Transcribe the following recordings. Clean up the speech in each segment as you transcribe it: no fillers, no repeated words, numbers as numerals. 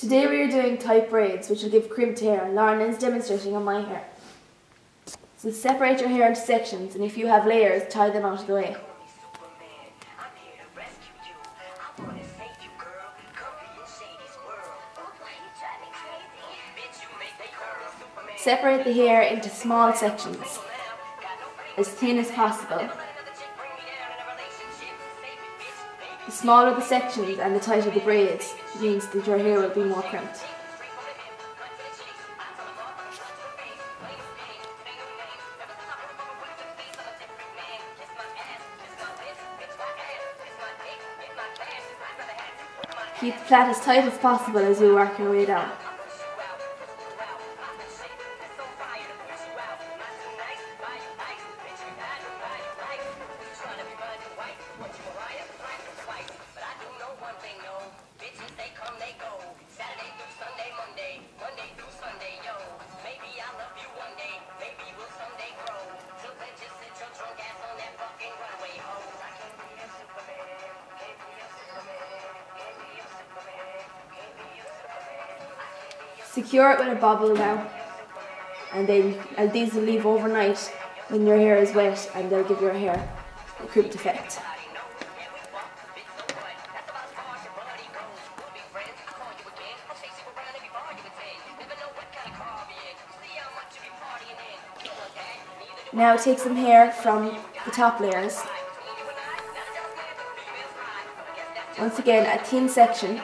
Today we are doing tight braids, which will give crimped hair. Lauren is demonstrating on my hair. So separate your hair into sections, and if you have layers, tie them out of the way. Separate the hair into small sections, as thin as possible. The smaller the sections and the tighter the braids means that your hair will be more crimped. Keep the plait as tight as possible as you work your way down. Secure it with a bobble now, and then these will leave overnight when your hair is wet, and they'll give your hair a crimped effect. Now take some hair from the top layers. Once again, a thin section.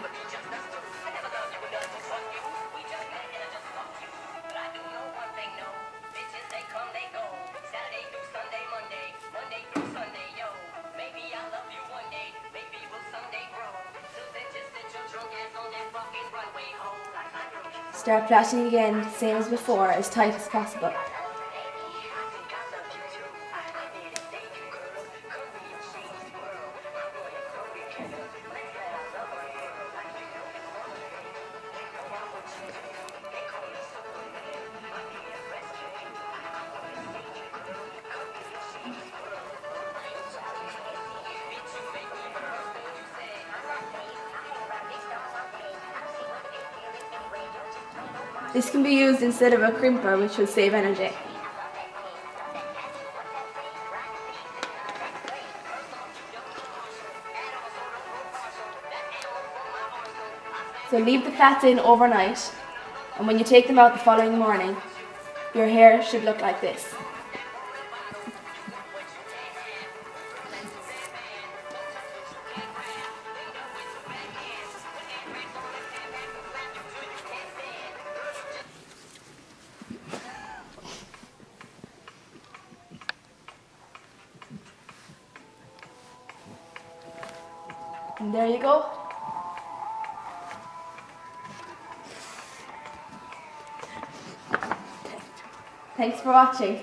Start plaiting again, same as before, as tight as possible. This can be used instead of a crimper, which will save energy. So leave the plaits in overnight, and when you take them out the following morning, your hair should look like this. And there you go. Thanks for watching.